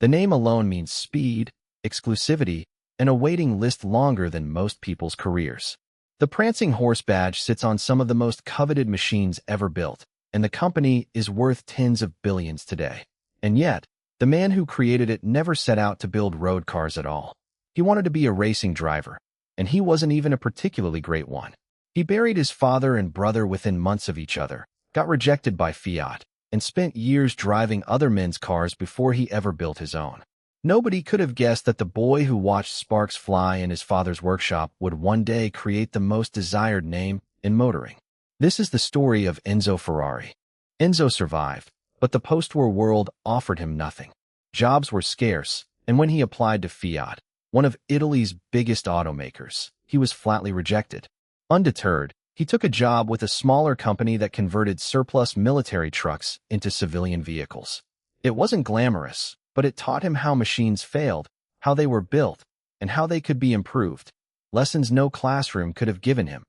The name alone means speed, exclusivity, and a waiting list longer than most people's careers. The prancing horse badge sits on some of the most coveted machines ever built, and the company is worth tens of billions today. And yet, the man who created it never set out to build road cars at all. He wanted to be a racing driver, and he wasn't even a particularly great one. He buried his father and brother within months of each other, got rejected by Fiat, and spent years driving other men's cars before he ever built his own. Nobody could have guessed that the boy who watched sparks fly in his father's workshop would one day create the most desired name in motoring. This is the story of Enzo Ferrari. Enzo survived, but the post-war world offered him nothing. Jobs were scarce, and when he applied to Fiat, one of Italy's biggest automakers, he was flatly rejected. Undeterred, he took a job with a smaller company that converted surplus military trucks into civilian vehicles. It wasn't glamorous, but it taught him how machines failed, how they were built, and how they could be improved. Lessons no classroom could have given him.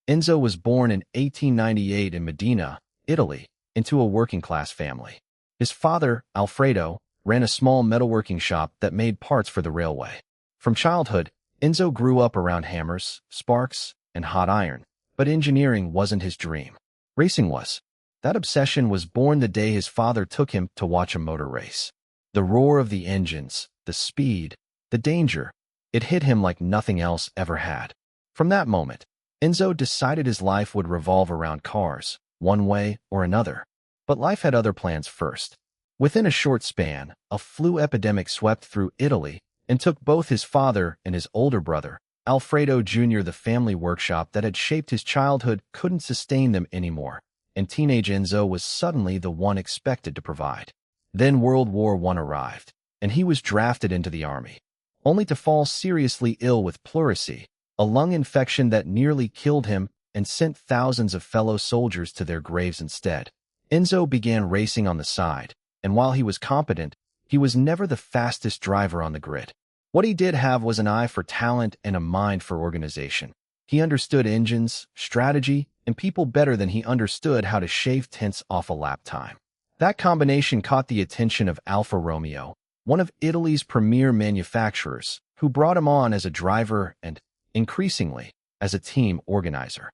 Enzo was born in 1898 in Modena, Italy, into a working-class family. His father, Alfredo, ran a small metalworking shop that made parts for the railway. From childhood, Enzo grew up around hammers, sparks, and hot iron, but engineering wasn't his dream. Racing was. That obsession was born the day his father took him to watch a motor race. The roar of the engines, the speed, the danger, it hit him like nothing else ever had. From that moment, Enzo decided his life would revolve around cars, one way or another. But life had other plans first. Within a short span, a flu epidemic swept through Italy and took both his father and his older brother, Alfredo Jr. The family workshop that had shaped his childhood couldn't sustain them anymore, and teenage Enzo was suddenly the one expected to provide. Then World War I arrived, and he was drafted into the army, only to fall seriously ill with pleurisy, a lung infection that nearly killed him and sent thousands of fellow soldiers to their graves instead. Enzo began racing on the side, and while he was competent, he was never the fastest driver on the grid. What he did have was an eye for talent and a mind for organization. He understood engines, strategy, and people better than he understood how to shave tenths off a lap time. That combination caught the attention of Alfa Romeo, one of Italy's premier manufacturers, who brought him on as a driver and, increasingly, as a team organizer.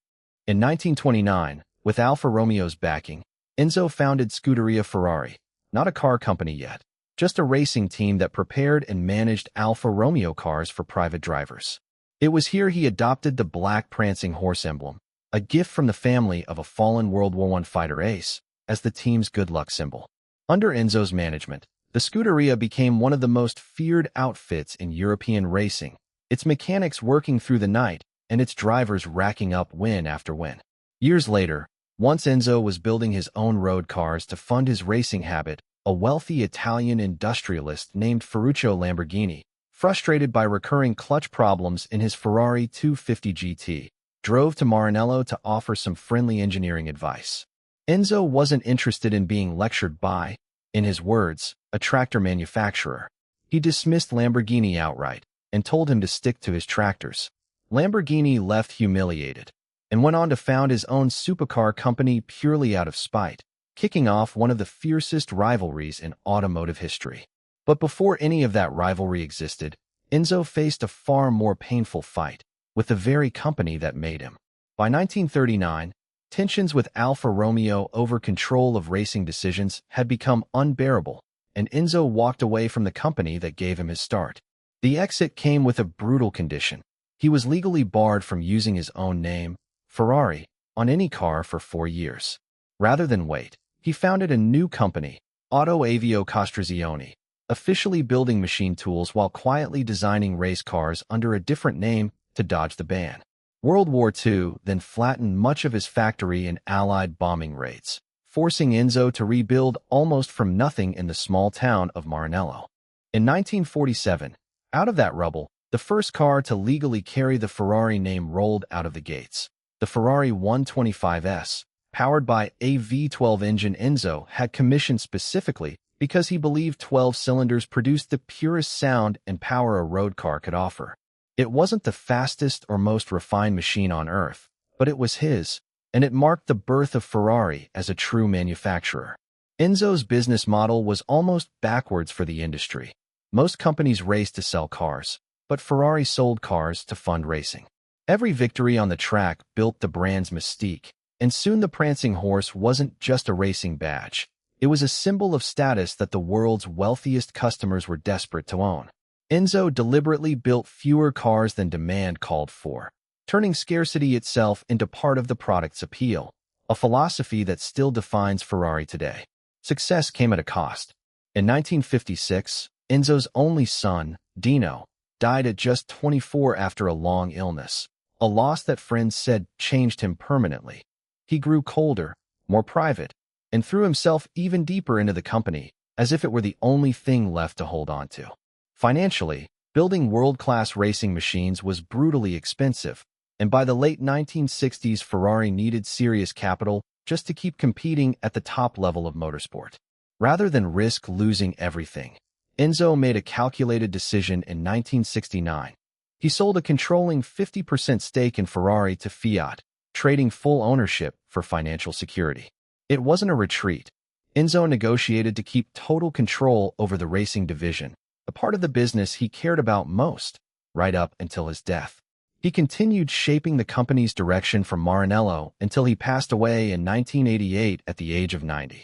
In 1929, with Alfa Romeo's backing, Enzo founded Scuderia Ferrari, not a car company yet, just a racing team that prepared and managed Alfa Romeo cars for private drivers. It was here he adopted the black prancing horse emblem, a gift from the family of a fallen World War I fighter ace, as the team's good luck symbol. Under Enzo's management, the Scuderia became one of the most feared outfits in European racing, its mechanics working through the night and its drivers racking up win after win. Years later, once Enzo was building his own road cars to fund his racing habit, a wealthy Italian industrialist named Ferruccio Lamborghini, frustrated by recurring clutch problems in his Ferrari 250 GT, drove to Maranello to offer some friendly engineering advice. Enzo wasn't interested in being lectured by, in his words, a tractor manufacturer. He dismissed Lamborghini outright and told him to stick to his tractors. Lamborghini left humiliated and went on to found his own supercar company purely out of spite, kicking off one of the fiercest rivalries in automotive history. But before any of that rivalry existed, Enzo faced a far more painful fight with the very company that made him. By 1939, tensions with Alfa Romeo over control of racing decisions had become unbearable, and Enzo walked away from the company that gave him his start. The exit came with a brutal condition. He was legally barred from using his own name, Ferrari, on any car for 4 years. Rather than wait, he founded a new company, Automotive Costruzioni, officially building machine tools while quietly designing race cars under a different name to dodge the ban. World War II then flattened much of his factory in Allied bombing raids, forcing Enzo to rebuild almost from nothing in the small town of Maranello. In 1947, out of that rubble, the first car to legally carry the Ferrari name rolled out of the gates. The Ferrari 125S, powered by a V12 engine Enzo had commissioned specifically because he believed 12 cylinders produced the purest sound and power a road car could offer. It wasn't the fastest or most refined machine on earth, but it was his, and it marked the birth of Ferrari as a true manufacturer. Enzo's business model was almost backwards for the industry. Most companies raced to sell cars, but Ferrari sold cars to fund racing. Every victory on the track built the brand's mystique, and soon the prancing horse wasn't just a racing badge. It was a symbol of status that the world's wealthiest customers were desperate to own. Enzo deliberately built fewer cars than demand called for, turning scarcity itself into part of the product's appeal, a philosophy that still defines Ferrari today. Success came at a cost. In 1956, Enzo's only son, Dino, died at just 24 after a long illness, a loss that friends said changed him permanently. He grew colder, more private, and threw himself even deeper into the company, as if it were the only thing left to hold on to. Financially, building world-class racing machines was brutally expensive, and by the late 1960s, Ferrari needed serious capital just to keep competing at the top level of motorsport. Rather than risk losing everything, Enzo made a calculated decision in 1969. He sold a controlling 50% stake in Ferrari to Fiat, trading full ownership for financial security. It wasn't a retreat. Enzo negotiated to keep total control over the racing division, the part of the business he cared about most, right up until his death. He continued shaping the company's direction from Maranello until he passed away in 1988 at the age of 90.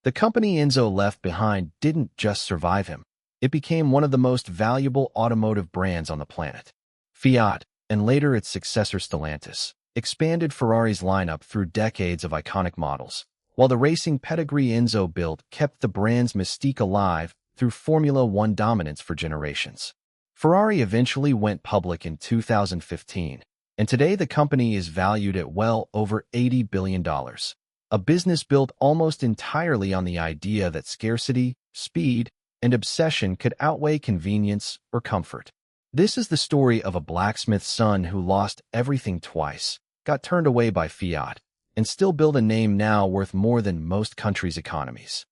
The company Enzo left behind didn't just survive him. It became one of the most valuable automotive brands on the planet. Fiat, and later its successor Stellantis, expanded Ferrari's lineup through decades of iconic models, while the racing pedigree Enzo built kept the brand's mystique alive through Formula One dominance for generations. Ferrari eventually went public in 2015, and today the company is valued at well over $80 billion, a business built almost entirely on the idea that scarcity, speed, and obsession could outweigh convenience or comfort. This is the story of a blacksmith's son who lost everything twice, got turned away by Fiat, and still built a name now worth more than most countries' economies.